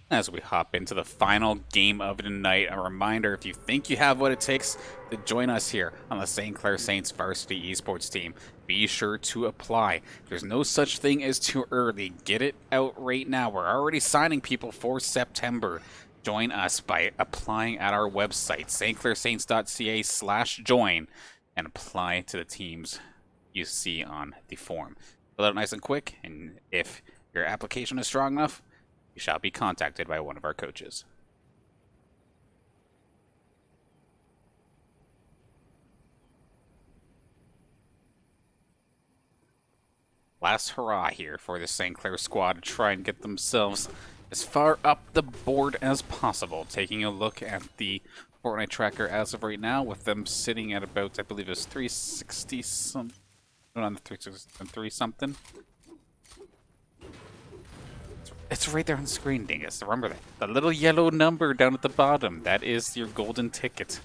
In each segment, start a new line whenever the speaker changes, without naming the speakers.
As we hop into the final game of the night, a reminder, if you think you have what it takes to join us here on the St. Clair Saints varsity esports team, be sure to apply. There's no such thing as too early. Get it out right now. We're already signing people for September. Join us by applying at our website, stclairsaints.ca/join, and apply to the teams you see on the form. Fill it out nice and quick, and if your application is strong enough, you shall be contacted by one of our coaches. Last hurrah here for the St. Clair squad to try and get themselves as far up the board as possible. Taking a look at the Fortnite tracker as of right now, with them sitting at about, I believe it's 360 some, on the 3 something. It's right there on the screen, Dingus. Remember that. The little yellow number down at the bottom. That is your golden ticket.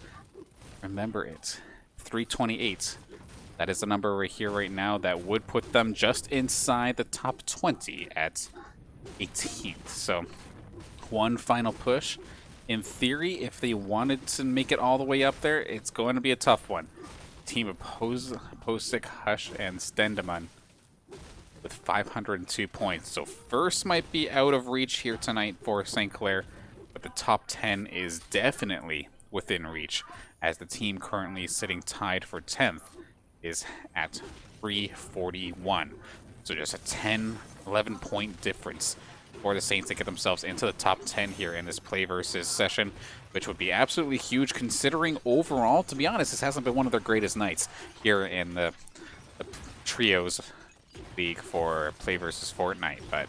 Remember it. 328. That is the number right here, right now, that would put them just inside the top 20 at 18th. So, one final push. In theory, if they wanted to make it all the way up there, it's going to be a tough one. Team of Posick, Hush, and Stendeman with 502 points. So first might be out of reach here tonight for St. Clair, but the top 10 is definitely within reach, as the team currently sitting tied for 10th is at 341. So just a 11 point difference for the Saints to get themselves into the top 10 here in this play versus session, which would be absolutely huge considering overall, to be honest, this hasn't been one of their greatest nights here in the trios league for play versus Fortnite. But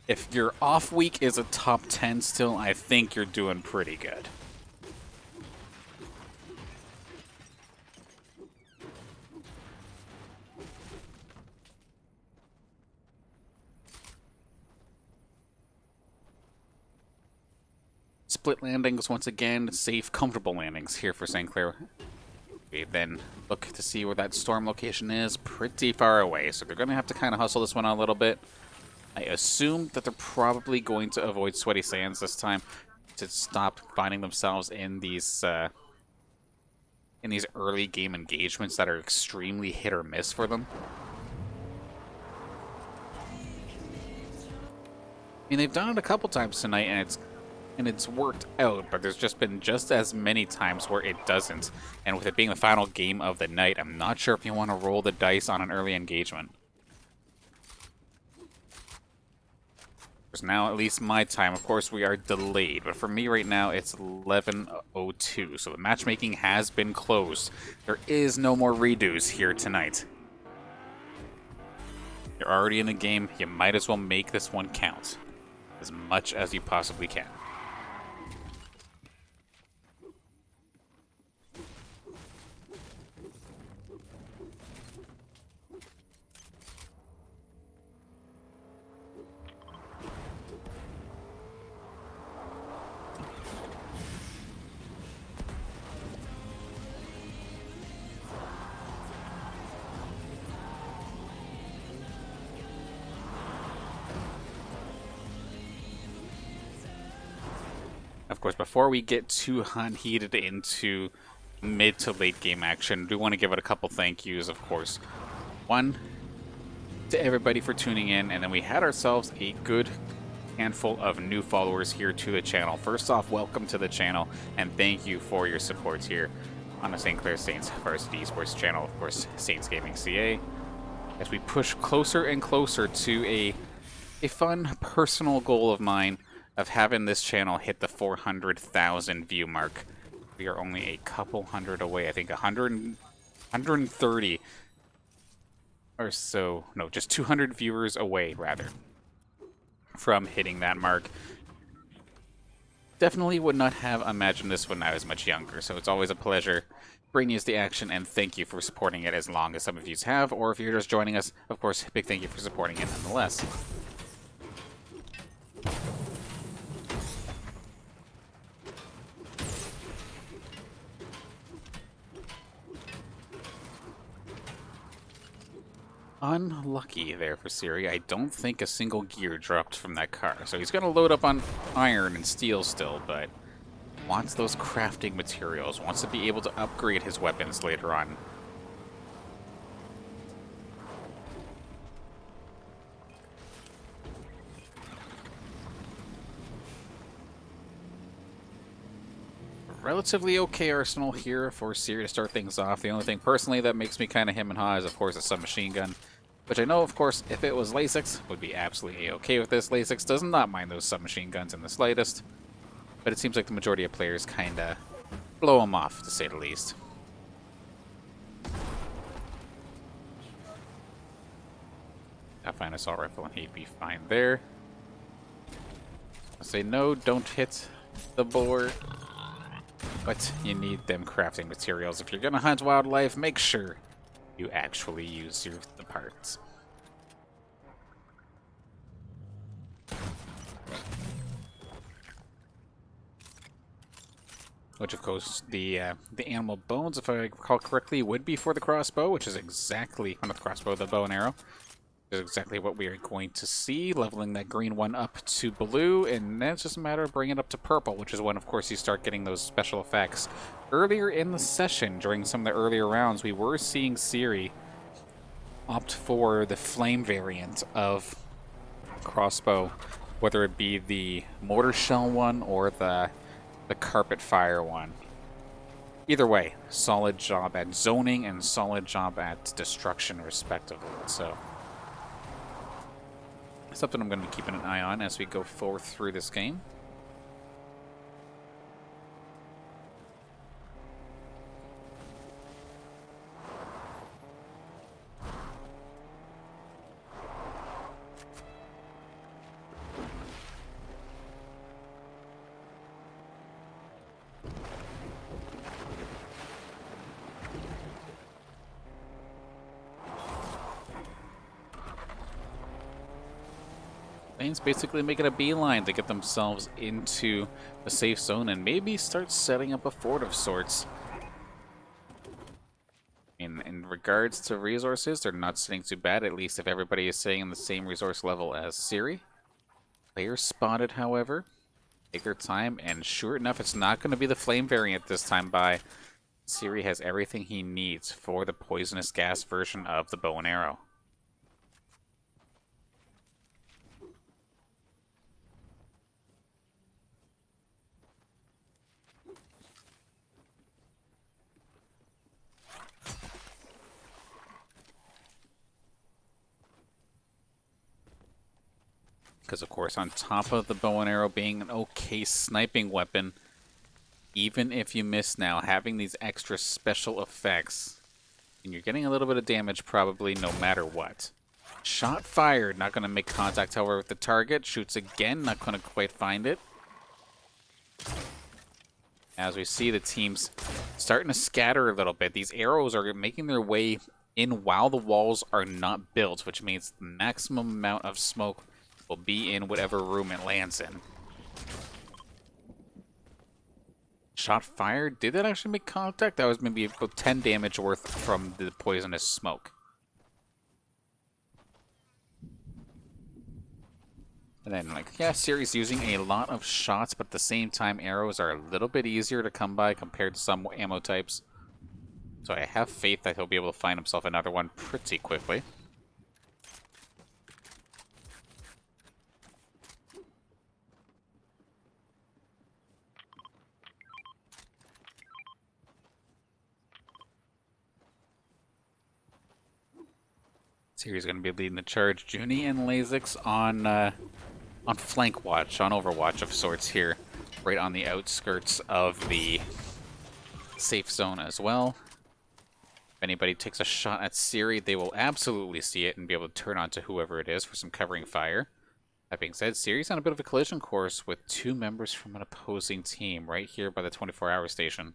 if your off week is a top 10 still, I think you're doing pretty good. Split landings once again, safe, comfortable landings here for St. Clair. We then look to see where that storm location is, pretty far away, so they're going to have to kind of hustle this one out a little bit. I assume that they're probably going to avoid sweaty sands this time to stop finding themselves in these early game engagements that are extremely hit or miss for them. I mean, they've done it a couple times tonight, and it's worked out, but there's just been just as many times where it doesn't. And with it being the final game of the night, I'm not sure if you want to roll the dice on an early engagement. There's now at least my time. Of course, we are delayed, but for me right now, it's 11:02, so the matchmaking has been closed. There is no more redos here tonight. You're already in the game. You might as well make this one count as much as you possibly can. Of course, before we get too heated into mid to late game action, I do want to give it a couple thank yous, of course. One, to everybody for tuning in, and then we had ourselves a good handful of new followers here to the channel. First off, welcome to the channel, and thank you for your support here on the St. Clair Saints varsity esports channel, of course, Saints Gaming CA, as we push closer and closer to a fun personal goal of mine of having this channel hit the 400,000 view mark. We are only a couple hundred away. I think 130 or so. No, just 200 viewers away, rather, from hitting that mark. Definitely would not have imagined this when I was much younger, so it's always a pleasure bringing you the action, and thank you for supporting it as long as some of you have, or if you're just joining us, of course, big thank you for supporting it nonetheless. unlucky there for Siri. I don't think a single gear dropped from that car. So he's going to load up on iron and steel still, but wants those crafting materials, wants to be able to upgrade his weapons later on. Relatively okay arsenal here for Siri to start things off. The only thing personally that makes me kind of him and haw is, of course, a submachine gun. Which I know, of course, if it was Lasix, would be absolutely okay with this. Lasix does not mind those submachine guns in the slightest. But it seems like the majority of players kind of blow them off, to say the least. I'll find assault rifle and he'd be fine there. I'll say no, don't hit the boar. But you need them crafting materials. If you're going to hunt wildlife, make sure you actually use the parts. Which, of course, the animal bones, if I recall correctly, would be for the crossbow, which is exactly, not the crossbow, the bow and arrow. Is exactly what we are going to see, leveling that green one up to blue, and then it's just a matter of bringing it up to purple, which is when, of course, you start getting those special effects. Earlier in the session, during some of the earlier rounds, we were seeing Siri opt for the flame variant of crossbow, whether it be the mortar shell one or the carpet fire one. Either way, solid job at zoning and solid job at destruction, respectively. So something I'm going to be keeping an eye on as we go forward through this game. Lane's basically making a beeline to get themselves into the safe zone and maybe start setting up a fort of sorts. In regards to resources, they're not sitting too bad, at least if everybody is staying in the same resource level as Siri. Player spotted, however. Take their time, and sure enough, it's not going to be the flame variant this time by. Siri has everything he needs for the poisonous gas version of the bow and arrow. Because, of course, on top of the bow and arrow being an okay sniping weapon, even if you miss now, having these extra special effects, and you're getting a little bit of damage probably no matter what. Shot fired, not going to make contact, however, with the target. Shoots again, not going to quite find it. As we see the teams starting to scatter a little bit, these arrows are making their way in while the walls are not built, which means the maximum amount of smoke will be in whatever room it lands in. Shot fired. Did that actually make contact? That was maybe about 10 damage worth from the poisonous smoke. And then, like, yeah, Siri's using a lot of shots, but at the same time, arrows are a little bit easier to come by compared to some ammo types. So I have faith that he'll be able to find himself another one pretty quickly. Siri's going to be leading the charge. Junie and Lasix on flank watch, on overwatch of sorts here, right on the outskirts of the safe zone as well. If anybody takes a shot at Siri, they will absolutely see it and be able to turn on to whoever it is for some covering fire. That being said, Siri's on a bit of a collision course with two members from an opposing team right here by the 24-hour station.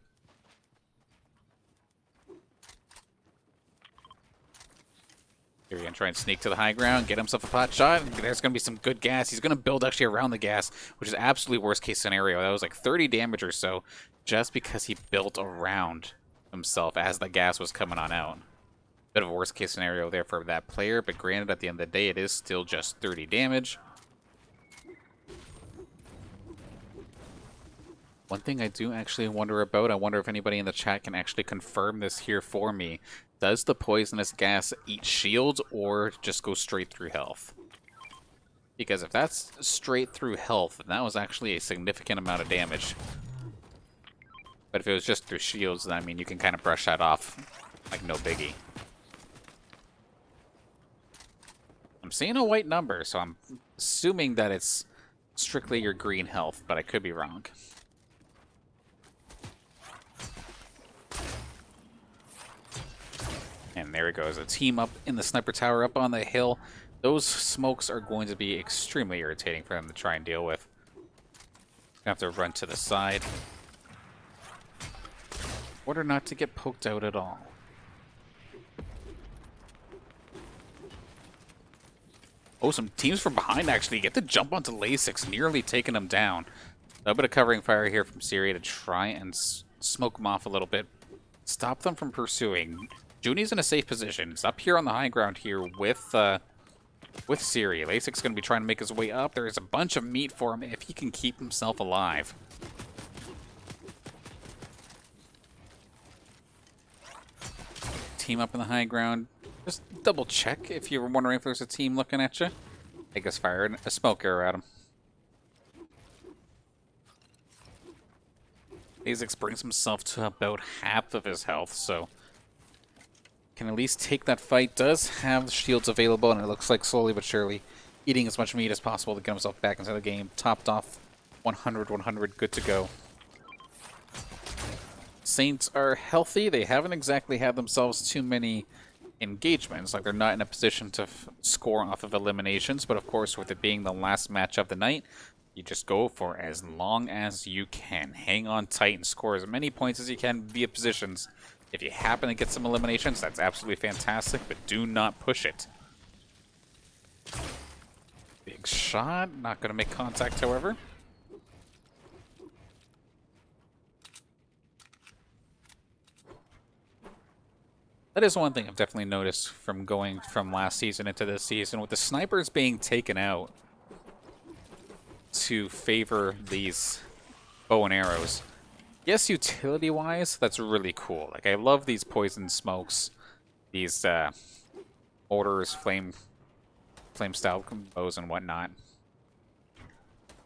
Here he's going to try and sneak to the high ground, get himself a pot shot. There's going to be some good gas. He's going to build actually around the gas, which is absolutely worst case scenario. That was like 30 damage or so just because he built around himself as the gas was coming on out. Bit of a worst case scenario there for that player, but granted, at the end of the day, it is still just 30 damage. One thing I do actually wonder about, I wonder if anybody in the chat can actually confirm this here for me. Does the poisonous gas eat shields or just go straight through health? Because if that's straight through health, then that was actually a significant amount of damage. But if it was just through shields, then I mean, you can kind of brush that off like no biggie. I'm seeing a white number, so I'm assuming that it's strictly your green health, but I could be wrong. And there it goes, a team up in the sniper tower up on the hill. Those smokes are going to be extremely irritating for them to try and deal with. Gonna have to run to the side. Order not to get poked out at all. Oh, some teams from behind actually get to jump onto Lasix, nearly taking them down. A bit of covering fire here from Syria to try and smoke them off a little bit. Stop them from pursuing. Junie's in a safe position. He's up here on the high ground here with Syria. Lasix is going to be trying to make his way up. There is a bunch of meat for him if he can keep himself alive. Team up in the high ground. Just double check if you were wondering if there's a team looking at you. I guess fire a smoke arrow at him. Lasix brings himself to about half of his health, so can at least take that fight. Does have shields available, and it looks like slowly but surely eating as much meat as possible to get himself back into the game. Topped off 100, good to go. Saints are healthy. They haven't exactly had themselves too many engagements. Like, they're not in a position to score off of eliminations, but of course, with it being the last match of the night, you just go for as long as you can. Hang on tight and score as many points as you can via positions. If you happen to get some eliminations, that's absolutely fantastic, but do not push it. Big shot. Not going to make contact, however. That is one thing I've definitely noticed from going from last season into this season. With the snipers being taken out to favor these bow and arrows. Yes, utility-wise, that's really cool. Like, I love these poison smokes, these mortars, flame style bows and whatnot.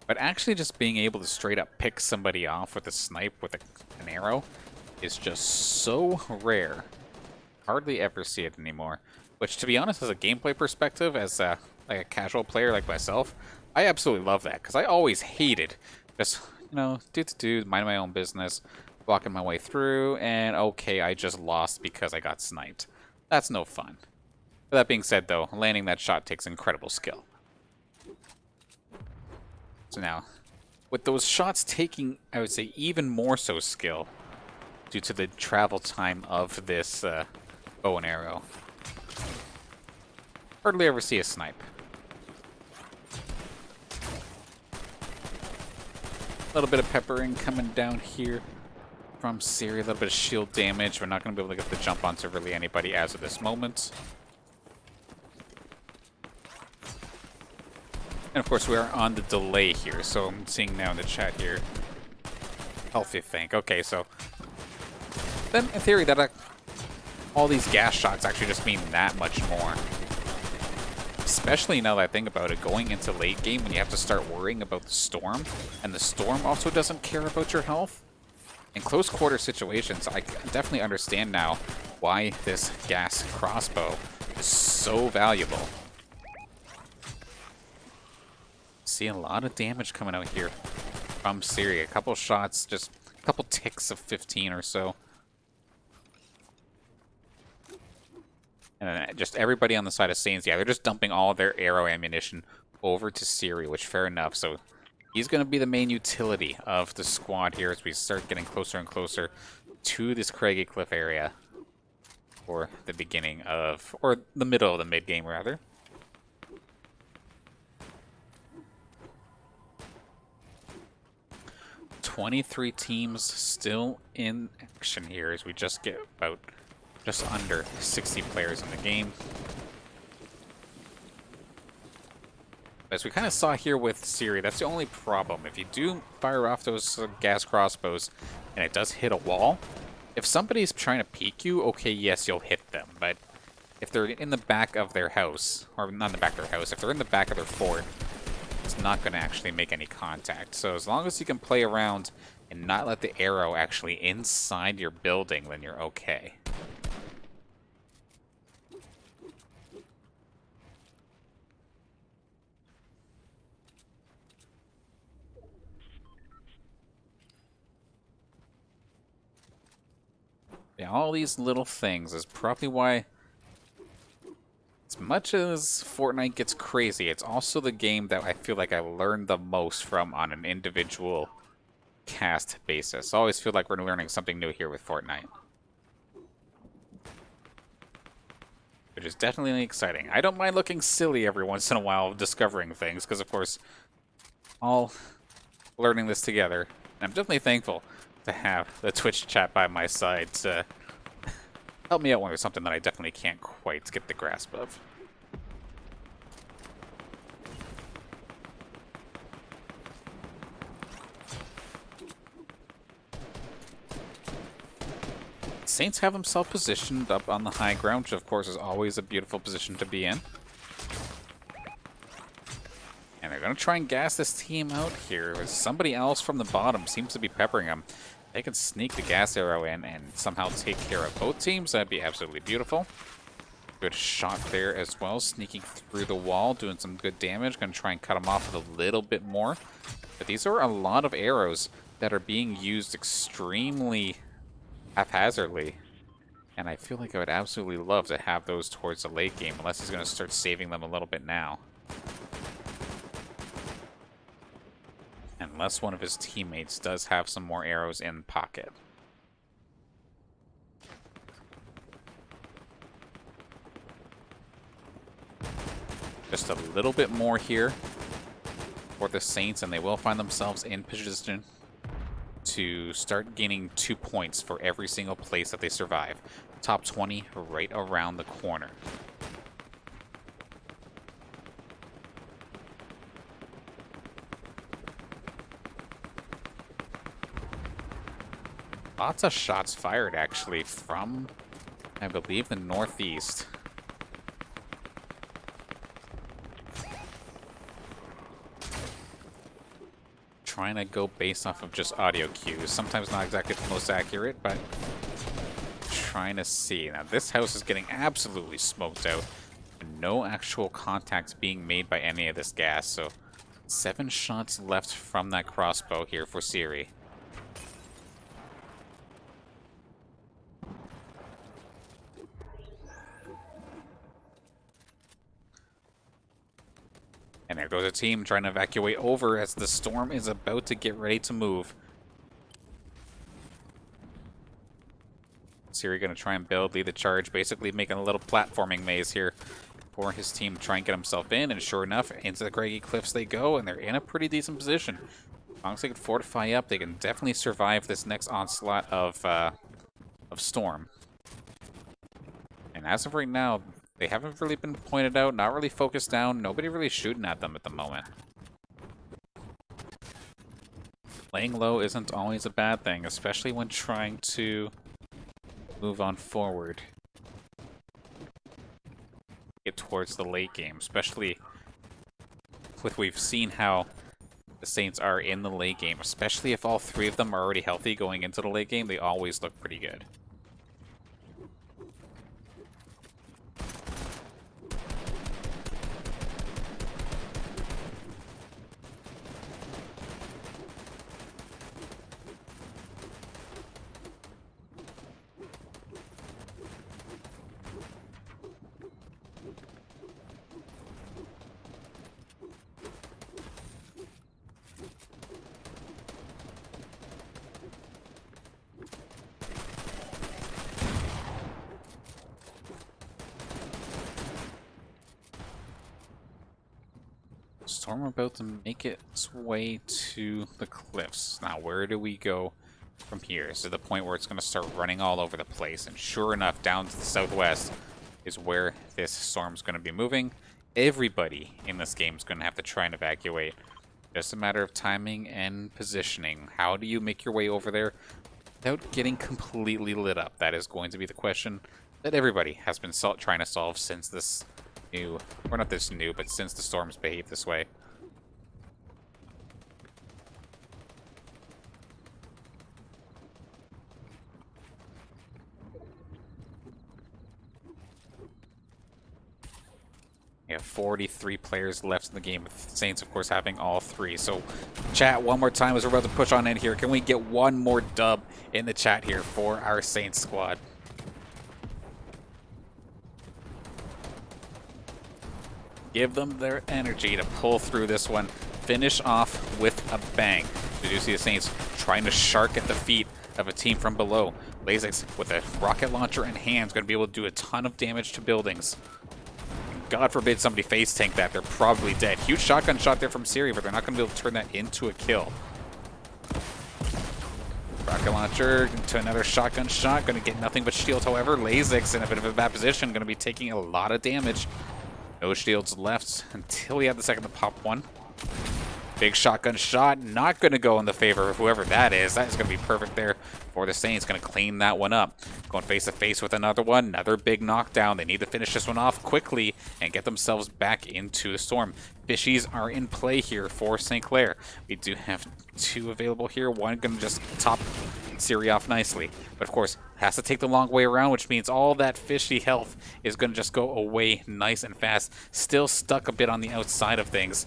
But actually just being able to straight up pick somebody off with a snipe with an arrow is just so rare. Hardly ever see it anymore. Which, to be honest, as a gameplay perspective, as like a casual player like myself, I absolutely love that, because I always hated just, you know, mind my own business, walking my way through, and okay, I just lost because I got sniped. That's no fun. With that being said, though, landing that shot takes incredible skill. So now, with those shots taking, I would say, even more so skill, due to the travel time of this bow and arrow. Hardly ever see a snipe. A little bit of peppering coming down here from Syria. A little bit of shield damage. We're not going to be able to get the jump onto really anybody as of this moment. And of course, we are on the delay here. So I'm seeing now in the chat here. Healthy think. Okay, so then in theory, that all these gas shots actually just mean that much more. Especially now that I think about it, going into late game when you have to start worrying about the storm, and the storm also doesn't care about your health. In close quarter situations, I definitely understand now why this gas crossbow is so valuable. See a lot of damage coming out here from Syria. A couple shots, just a couple ticks of 15 or so. And just everybody on the side of Saints, yeah, they're just dumping all their arrow ammunition over to Syria, which fair enough. So he's going to be the main utility of the squad here as we start getting closer and closer to this Craggy Cliff area. Or the beginning of, or the middle of the mid-game, rather. .23 teams still in action here as we just get about just under 60 players in the game. As we kind of saw here with Siri, that's the only problem. If you do fire off those gas crossbows and it does hit a wall, if somebody's trying to peek you, okay, yes, you'll hit them. But if they're in the back of their house, or not in the back of their house, if they're in the back of their fort, it's not going to actually make any contact. So as long as you can play around and not let the arrow actually inside your building, then you're okay. Yeah, all these little things is probably why, as much as Fortnite gets crazy, it's also the game that I feel like I learned the most from on an individual cast basis. I always feel like we're learning something new here with Fortnite, which is definitely exciting. I don't mind looking silly every once in a while discovering things, because of course, all learning this together. And I'm definitely thankful to have the Twitch chat by my side to help me out when there's something that I definitely can't quite get the grasp of. Saints have himself positioned up on the high ground, which of course is always a beautiful position to be in. And they're going to try and gas this team out here. Somebody else from the bottom seems to be peppering them. They can sneak the gas arrow in and somehow take care of both teams. That'd be absolutely beautiful. Good shot there as well, sneaking through the wall, doing some good damage. Going to try and cut them off with a little bit more. But these are a lot of arrows that are being used extremely haphazardly. And I feel like I would absolutely love to have those towards the late game, unless he's going to start saving them a little bit now. Unless one of his teammates does have some more arrows in pocket. Just a little bit more here for the Saints, and they will find themselves in position to start gaining 2 points for every single place that they survive. Top 20 right around the corner. Lots of shots fired, actually, from, I believe, the northeast. Trying to go based off of just audio cues. Sometimes not exactly the most accurate, but trying to see. Now, this house is getting absolutely smoked out. No actual contact being made by any of this gas, so 7 shots left from that crossbow here for Siri. And there goes a team trying to evacuate over as the storm is about to get ready to move. Siri going to try and lead the charge, basically making a little platforming maze here for his team to try and get himself in. And sure enough, into the craggy cliffs they go, and they're in a pretty decent position. As long as they can fortify up, they can definitely survive this next onslaught of storm. And as of right now, they haven't really been pointed out, not really focused down, nobody really shooting at them at the moment. Playing low isn't always a bad thing, especially when trying to move on forward. Get towards the late game, especially with we've seen how the Saints are in the late game, especially if all 3 of them are already healthy going into the late game, they always look pretty good. Storm about to make its way to the cliffs. Now, where do we go from here. So the point where it's going to start running all over the place. And sure enough, down to the southwest is where this storm's going to be moving. Everybody in this game is going to have to try and evacuate. Just a matter of timing and positioning. How do you make your way over there without getting completely lit up? That is going to be the question that everybody has been trying to solve since this new, or not this new, but since the storms behaved this way. We have 43 players left in the game, with Saints, of course, having all 3. So, chat, one more time as we're about to push on in here. Can we get one more dub in the chat here for our Saints squad? Give them their energy to pull through this one. Finish off with a bang. We do see the Saints trying to shark at the feet of a team from below. Lasix, with a rocket launcher in hand, is going to be able to do a ton of damage to buildings. God forbid somebody face tank that, they're probably dead. Huge shotgun shot there from Siri, but they're not going to be able to turn that into a kill. Rocket launcher into another shotgun shot, going to get nothing but shields. However, Lasix in a bit of a bad position, going to be taking a lot of damage. No shields left until he had the second to pop one. Big shotgun shot, not going to go in the favor of whoever that is. That is going to be perfect there for the Saints. Going to clean that one up. Going face to face with another one. Another big knockdown. They need to finish this one off quickly and get themselves back into the storm. Fishies are in play here for St. Clair. We do have 2 available here. One going to just top Siri off nicely. But of course, has to take the long way around, which means all that fishy health is going to just go away nice and fast. Still stuck a bit on the outside of things.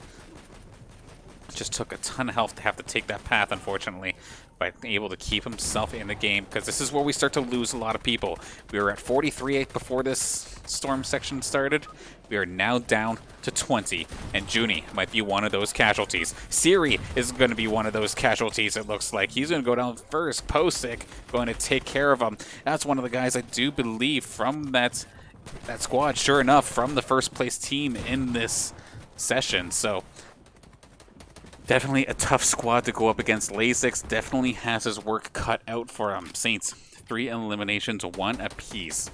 Just took a ton of health to have to take that path, unfortunately, but able to keep himself in the game, because this is where we start to lose a lot of people. We were at 43 before this storm section started. We are now down to 20, and Junie might be one of those casualties. Siri is going to be one of those casualties, it looks like. He's going to go down first. Posick going to take care of him. That's one of the guys I do believe from that squad, sure enough, from the first place team in this session. So definitely a tough squad to go up against. Lasix definitely has his work cut out for him. Saints, 3 eliminations, 1 apiece.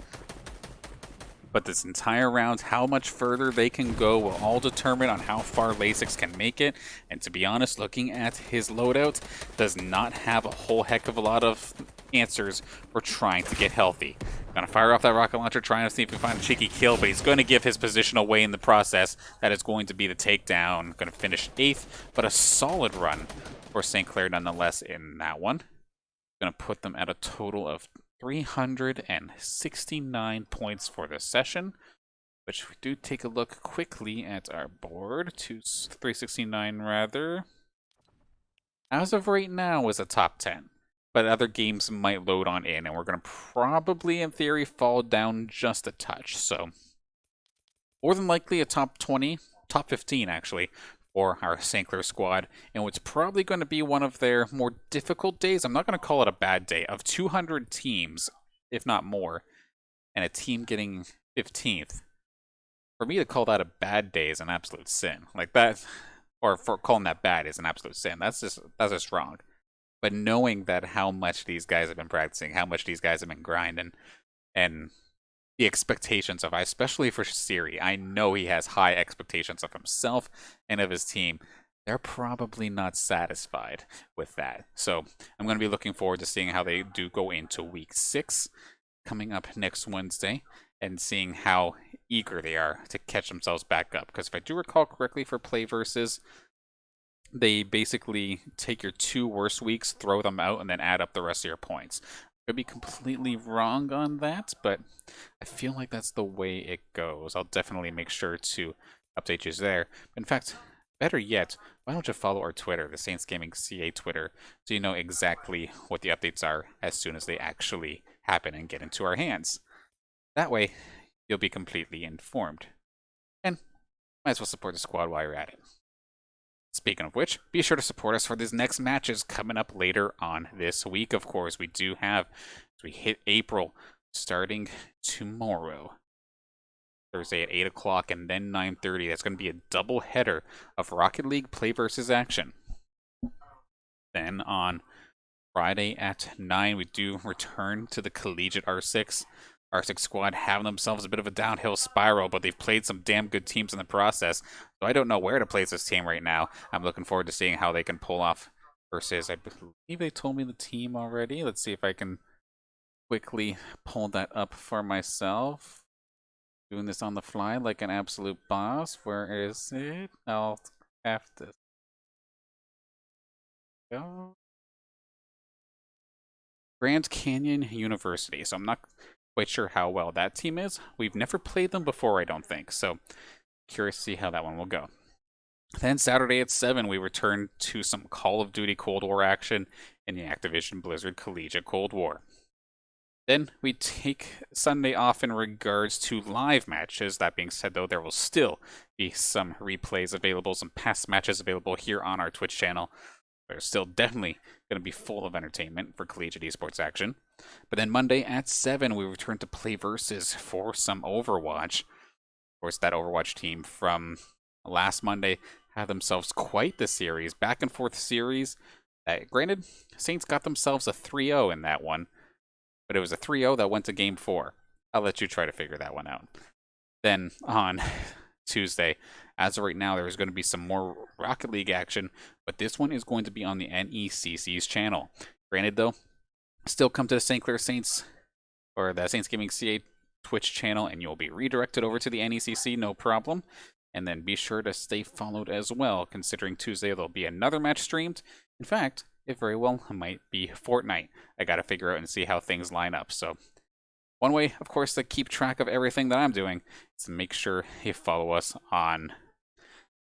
But this entire round, how much further they can go will all determine on how far Lasix can make it. And to be honest, looking at his loadout, does not have a whole heck of a lot of answers for trying to get healthy. Gonna fire off that rocket launcher, trying to see if he can find a cheeky kill, but he's going to give his position away in the process. That is going to be the takedown. Going to finish 8th, but a solid run for St. Clair nonetheless in that one. Going to put them at a total of 369 points for this session, which we do take a look quickly at our board. 369 rather. As of right now is a top 10. But other games might load on in, and we're going to probably, in theory, fall down just a touch. So, more than likely a top 20, top 15 actually, for our St. Clair squad. And what's probably going to be one of their more difficult days, I'm not going to call it a bad day, of 200 teams, if not more, and a team getting 15th. For me to call that a bad day is an absolute sin. Like that, or for calling that bad is an absolute sin. That's just wrong. But knowing that how much these guys have been practicing, how much these guys have been grinding, and the expectations of, especially for Siri, I know he has high expectations of himself and of his team. They're probably not satisfied with that. So I'm going to be looking forward to seeing how they do go into week 6 coming up next Wednesday, and seeing how eager they are to catch themselves back up. Because if I do recall correctly for PlayVS, they basically take your 2 worst weeks, throw them out, and then add up the rest of your points. Could be completely wrong on that, but I feel like that's the way it goes. I'll definitely make sure to update you there. In fact, better yet, why don't you follow our Twitter, the Saints Gaming CA Twitter, so you know exactly what the updates are as soon as they actually happen and get into our hands. That way, you'll be completely informed. And might as well support the squad while you're at it. Speaking of which, be sure to support us for these next matches coming up later on this week. Of course, we do have, as we hit April, starting tomorrow, Thursday at 8 o'clock and then 9:30. That's going to be a double header of Rocket League PlayVS action. Then on Friday at 9, we do return to the collegiate R6. R6 squad having themselves a bit of a downhill spiral, but they've played some damn good teams in the process. So I don't know where to place this team right now. I'm looking forward to seeing how they can pull off versus, I believe they told me the team already. Let's see if I can quickly pull that up for myself. Doing this on the fly like an absolute boss. Where is it? I'll have to go. Grand Canyon University. So I'm not quite sure how well that team is. We've never played them before, I don't think. So curious to see how that one will go. Then Saturday at 7, we return to some Call of Duty Cold War action in the Activision Blizzard Collegiate Cold War. Then we take Sunday off in regards to live matches. That being said, though, there will still be some replays available, some past matches available here on our Twitch channel. They're still definitely going to be full of entertainment for collegiate esports action. But then Monday at 7, we return to PlayVS for some Overwatch. Of course, that Overwatch team from last Monday had themselves quite the series, back and forth series. Granted, Saints got themselves a 3-0 in that one, but it was a 3-0 that went to Game 4. I'll let you try to figure that one out. Then on Tuesday, as of right now, there's going to be some more Rocket League action, but this one is going to be on the NECC's channel. Granted, though, still come to the St. Clair Saints, or the Saints Gaming CA Twitch channel, and you'll be redirected over to the NECC, no problem. And then be sure to stay followed as well, considering Tuesday there'll be another match streamed. In fact, it very well might be Fortnite. I gotta figure out and see how things line up. So one way, of course, to keep track of everything that I'm doing is to make sure you follow us on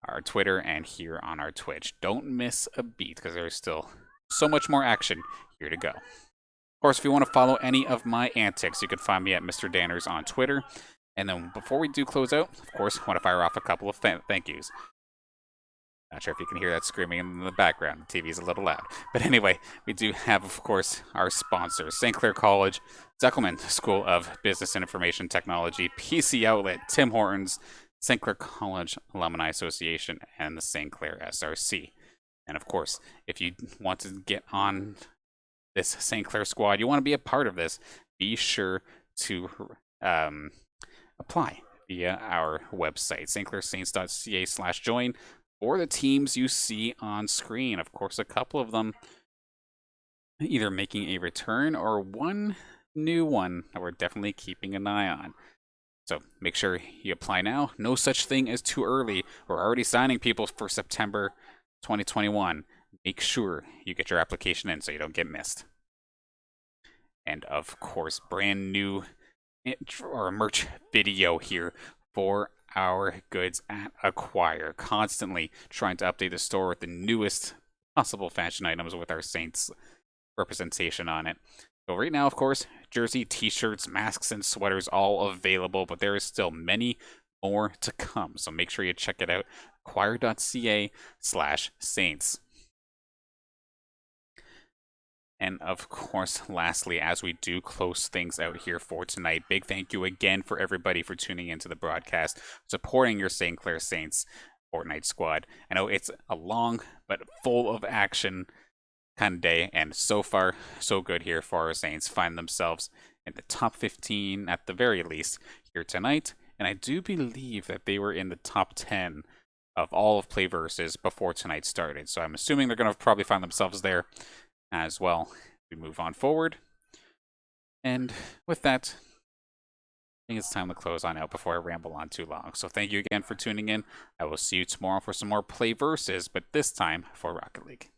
our Twitter and here on our Twitch. Don't miss a beat, because there's still so much more action here to go. Of course, if you want to follow any of my antics, you can find me at Mr. Danners on Twitter. And then before we do close out, of course, I want to fire off a couple of thank yous. Not sure if you can hear that screaming in the background. The TV's a little loud. But anyway, we do have, of course, our sponsors. St. Clair College, Zuckelman School of Business and Information Technology, PC Outlet, Tim Hortons, St. Clair College Alumni Association, and the St. Clair SRC. And of course, if you want to get on this St. Clair squad, you want to be a part of this, be sure to apply via our website, stclairsaints.ca/join, or the teams you see on screen. Of course, a couple of them either making a return or one new one that we're definitely keeping an eye on. So make sure you apply now. No such thing as too early. We're already signing people for September 2021. Make sure you get your application in so you don't get missed. And of course, brand new or merch video here for our goods at Acquire. Constantly trying to update the store with the newest possible fashion items with our Saints representation on it. So right now, of course, jersey, t-shirts, masks, and sweaters all available, but there is still many more to come. So make sure you check it out, acquire.ca/saints. And of course, lastly, as we do close things out here for tonight, big thank you again for everybody for tuning into the broadcast, supporting your St. Clair Saints Fortnite squad. I know it's a long but full of action kind of day, and so far, so good here for our Saints. Find themselves in the top 15 at the very least here tonight, and I do believe that they were in the top 10 of all of PlayVS before tonight started. So I'm assuming they're going to probably find themselves there as well. We move on forward. And with that, I think it's time to close on out before I ramble on too long. So thank you again for tuning in. I will see you tomorrow for some more PlayVS, but this time for Rocket League.